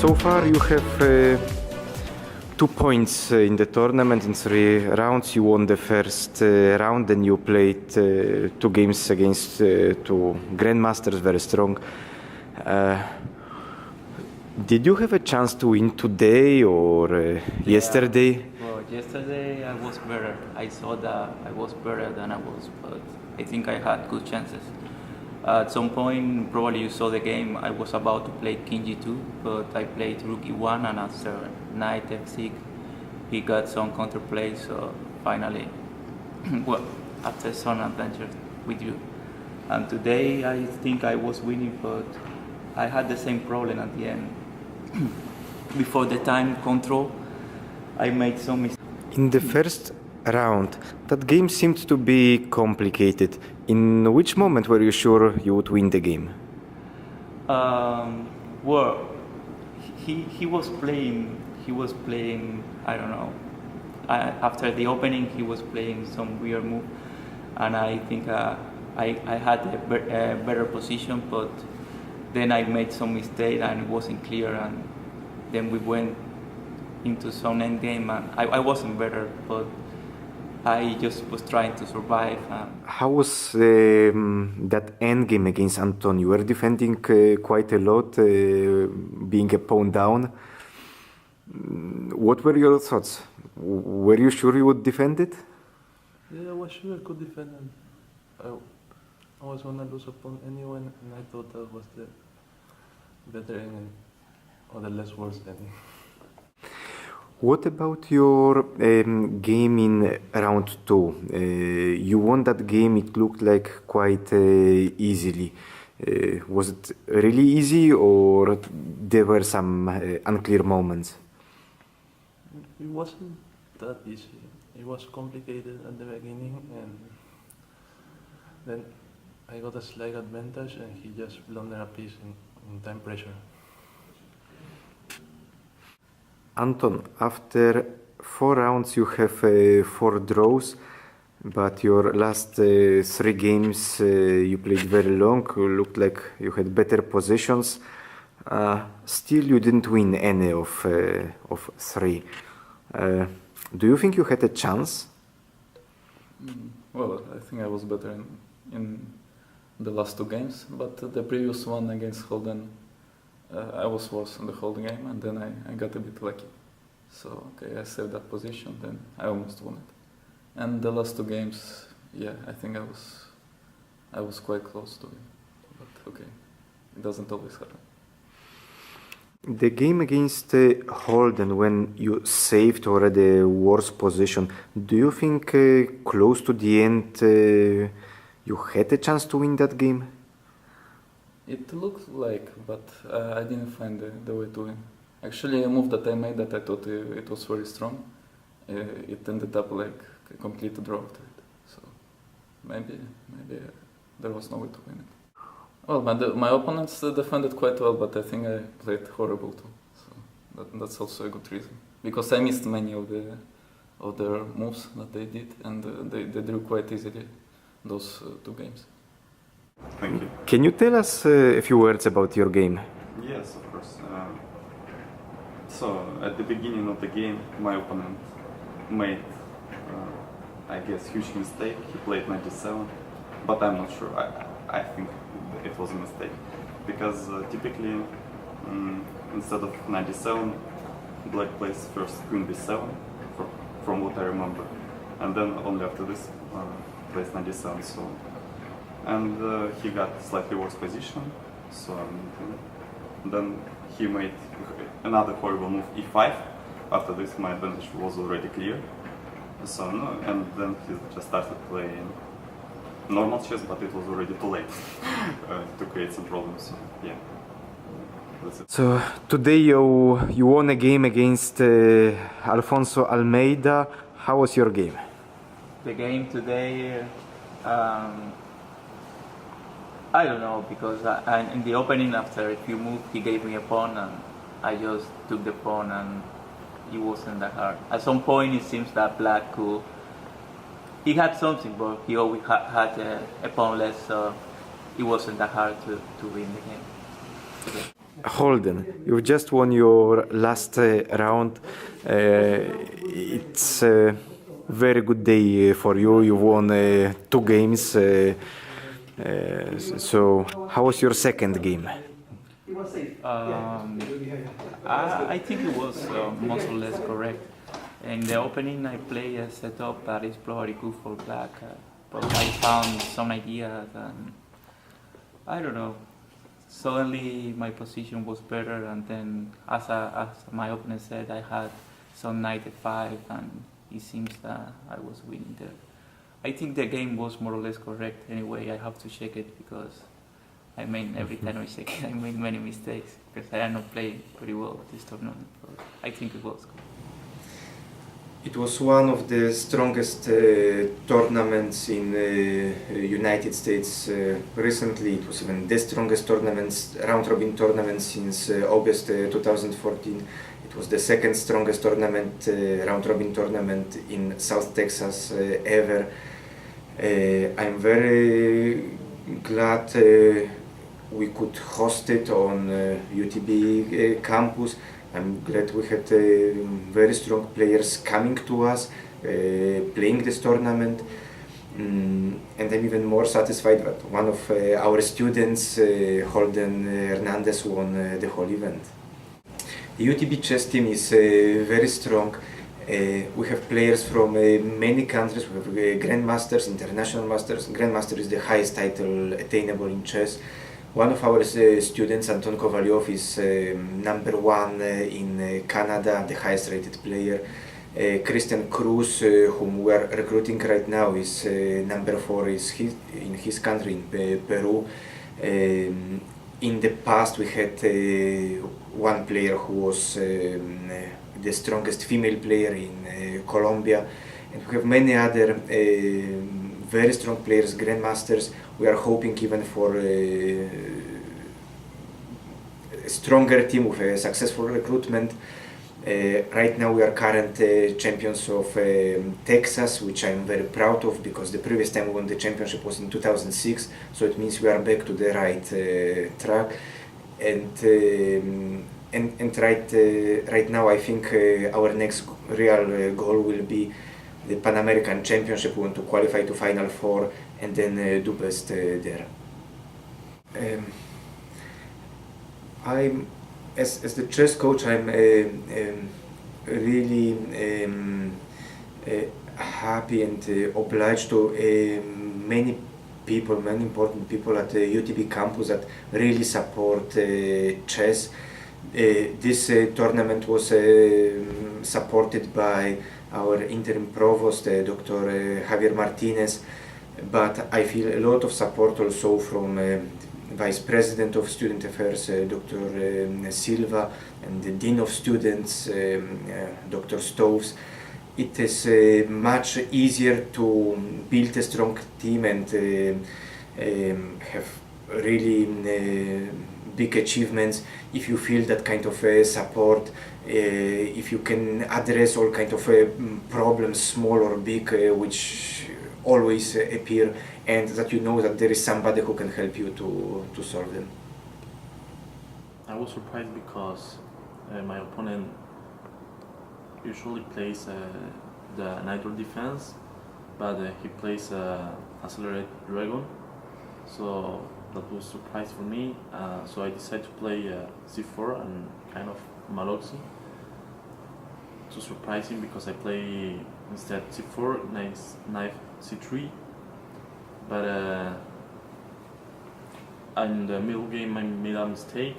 So far you have 2 points in the tournament in 3 rounds. You won the first round, then you played 2 games against 2 grandmasters, very strong. Did you have a chance to win today or yesterday? Well, yesterday I was better. I saw that I was better than I was, but I think I had good chances. At some point, probably you saw the game, I was about to play King G2, but I played Rook E1, and after Knight F6, he got some counterplay, so finally, well, after some adventure with you. And today I think I was winning, but I had the same problem at the end. Before the time control, I made some mistakes. In the first round, that game seemed to be complicated. In which moment were you sure you would win the game? Well, he was playing. I don't know. After the opening, he was playing some weird move, and I think I had a better position, but then I made some mistake and it wasn't clear, and then we went into some end game, and I wasn't better, but I just was trying to survive. How was that end game against Anton? You were defending quite a lot, being a pawn down. What were your thoughts? Were you sure you would defend it? Yeah, I was sure I could defend it. I was gonna lose a pawn anyway, and I thought that was the better ending, or the less worse ending. What about your game in round 2? You won that game, it looked like quite easily. Was it really easy, or there were some unclear moments? It wasn't that easy. It was complicated at the beginning, and then I got a slight advantage, and he just blundered a piece in time pressure. Anton, after 4 rounds you have 4 draws, but your last 3 games you played very long, you looked like you had better positions. Still you didn't win any of 3. Do you think you had a chance? Well, I think I was better in the last 2 games, but the previous one against Holden, I was worse in the whole game, and then I got a bit lucky. So, okay, I saved that position, then I almost won it. And the last 2 games, yeah, I think I was quite close to it. But okay, it doesn't always happen. The game against Holden, when you saved already a worse position, do you think close to the end you had a chance to win that game? It looked like, but I didn't find the way to win. Actually, a move that I made that I thought it was very strong, it ended up like a complete draw after it. So maybe there was no way to win it. Well, my opponents defended quite well, but I think I played horrible too. So that's also a good reason, because I missed many of their moves that they did, and they drew quite easily those 2 games. Thank you. Can you tell us a few words about your game? Yes, of course. So at the beginning of the game, my opponent made, I guess, huge mistake. He played 97, but I'm not sure. I think it was a mistake, because typically instead of 97, Black plays first Queen B7, from what I remember, and then only after this plays 97. So, and he got slightly worse position. So then he made another horrible move, E5. After this, my advantage was already clear. So no, and then he just started playing normal chess, but it was already too late to create some problems. So yeah, that's it. So today you won a game against Alfonso Almeida. How was your game? The game today, I don't know, because in the opening, after a few moves, he gave me a pawn, and I just took the pawn, and it wasn't that hard. At some point, it seems that Black could. He had something, but he always had a pawn less, so it wasn't that hard to win the game. Okay. Holden, you've just won your last round. It's a very good day for you. You won 2 games. So, how was your second game? I think it was more or less correct. In the opening, I play a setup that is probably good for black, but I found some ideas and I don't know. Suddenly, my position was better, and then, as my opponent said, I had some 95, and it seems that I was winning there. I think the game was more or less correct. Anyway, I have to check it because every time I check it, I made many mistakes because I am not playing pretty well this tournament. But I think it was good. It was one of the strongest tournaments in United States recently. It was even the strongest round-robin tournament since August 2014. It was the second strongest tournament, round-robin tournament in South Texas ever. I'm very glad we could host it on UTB campus. I'm glad we had very strong players coming to us, playing this tournament, and I'm even more satisfied that one of our students, Holden Hernandez, won the whole event. The UTB chess team is very strong. We have players from many countries. We have grandmasters, international masters. Grandmaster is the highest title attainable in chess. One of our students, Anton Kovalyov, is #1 in Canada, the highest rated player. Christian Cruz, whom we are recruiting right now, is #4 in his country, in Peru. In the past we had one player who was the strongest female player in Colombia, and we have many other very strong players, grandmasters. We are hoping even for a stronger team with a successful recruitment. Right now we are current champions of Texas, which I'm very proud of because the previous time we won the championship was in 2006, so it means we are back to the right track. And right now I think our next real goal will be the Pan American Championship. We want to qualify to Final Four and then do best there. I'm as the chess coach, I'm really happy and obliged to many people, many important people at the UTB campus that really support chess. This tournament was supported by our interim provost, Dr. Javier Martinez, but I feel a lot of support also from Vice President of Student Affairs, Dr. Silva, and the Dean of Students, Dr. Stoves. It is much easier to build a strong team and have really big achievements if you feel that kind of support, if you can address all kind of problems, small or big, which always appear, and that you know that there is somebody who can help you to solve them. I was surprised because my opponent usually plays the Nitro defense, but he plays Accelerated Dragon, so that was a surprise for me. So I decided to play C4 and kind of Maloxi to surprise him, because I play instead C4, knight C3, but in the middle game I made a mistake.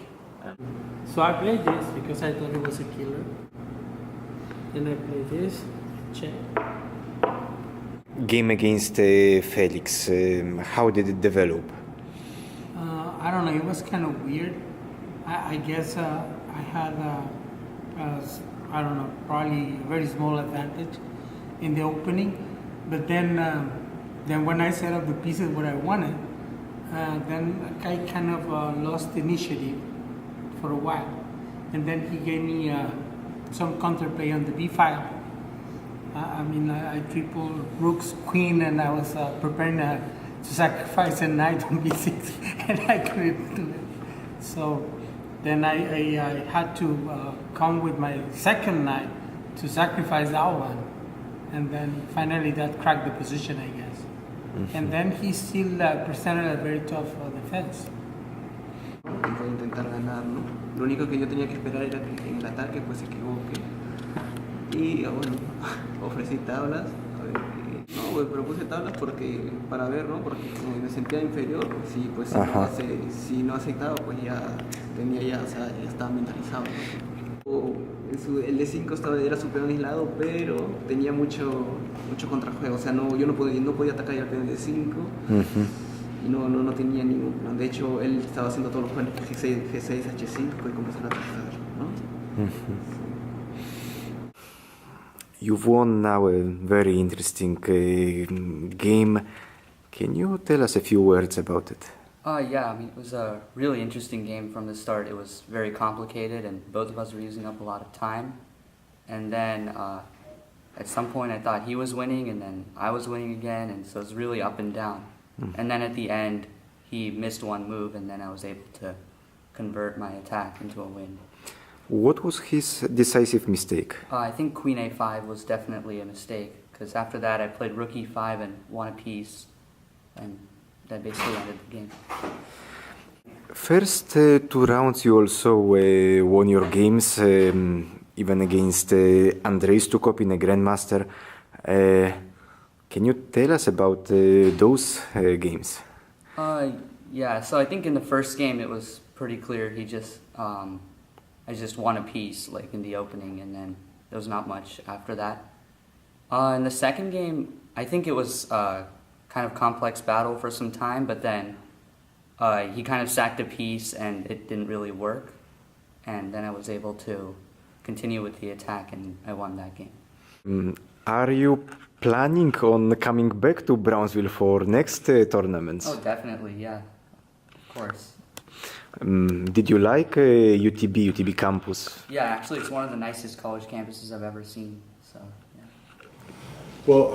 So I played this because I thought it was a killer. Then I played this, check. Game against Felix, how did it develop? I don't know, it was kind of weird. I guess I had, I don't know, probably a very small advantage in the opening. But then when I set up the pieces what I wanted, then I kind of lost initiative for a while. And then he gave me some counterplay on the b file. I tripled rook's queen, and I was preparing to sacrifice a knight on b6, and I couldn't do it. So then I had to come with my second knight to sacrifice that one. And then finally that cracked the position, I guess. And then he still presented a very tough defense. Voy a intentar ganar, ¿no? Lo único que yo tenía que esperar era que en el ataque pues se equivoque. Y bueno, ofrecí tablas. No, pues propuse tablas porque, para ver, ¿no? Porque como me sentía inferior, pues, sí, pues si no aceptaba, pues ya tenía o sea, ya estaba mentalizado, ¿no? El D5 era su peón aislado, pero tenía mucho contrajuego, o sea, yo no podía atacar al peón D5 y no tenía ningún plan. De hecho, él estaba haciendo todos los planes G6, H5 y comenzar a atacar, ¿no? You've won now a very interesting game. Can you tell us a few words about it? Yeah, I mean, it was a really interesting game from the start. It was very complicated, and both of us were using up a lot of time. And then at some point I thought he was winning, and then I was winning again, and so it was really up and down. And then at the end, he missed one move, and then I was able to convert my attack into a win. What was his decisive mistake? I think Queen A5 was definitely a mistake, because after that I played Rook E5 and won a piece, and that basically ended the game. First 2 rounds you also won your games, even against Andrei Stukop in a Grandmaster. Can you tell us about those games? Yeah, so I think in the first game it was pretty clear. I just won a piece like in the opening, and then there was not much after that. In the second game, I think it was kind of complex battle for some time, but then he kind of sacked a piece and it didn't really work, and then I was able to continue with the attack and I won that game. Are you planning on coming back to Brownsville for next tournaments? Oh, definitely, yeah, of course. Did you like UTB campus? Yeah, actually it's one of the nicest college campuses I've ever seen, so yeah. Well,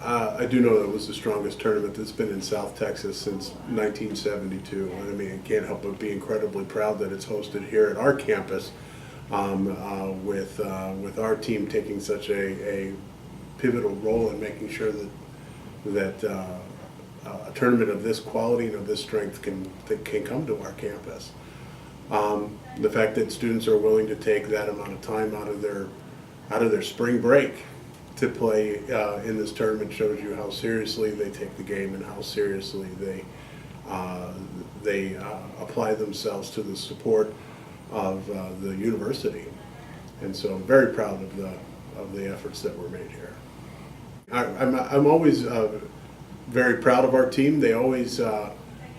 I do know that it was the strongest tournament that's been in South Texas since 1972. And I mean, I can't help but be incredibly proud that it's hosted here at our campus, with our team taking such a pivotal role in making sure that a tournament of this quality and of this strength can come to our campus. The fact that students are willing to take that amount of time out of their spring break to play in this tournament shows you how seriously they take the game and how seriously they apply themselves to the support of the university. And so I'm very proud of the efforts that were made here. I'm always very proud of our team. They always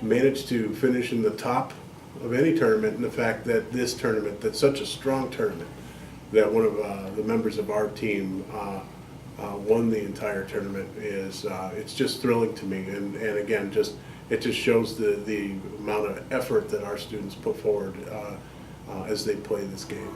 manage to finish in the top of any tournament, and the fact that this tournament, that's such a strong tournament, that one of the members of our team won the entire tournament it's just thrilling to me, and again, it just shows the amount of effort that our students put forward as they play this game.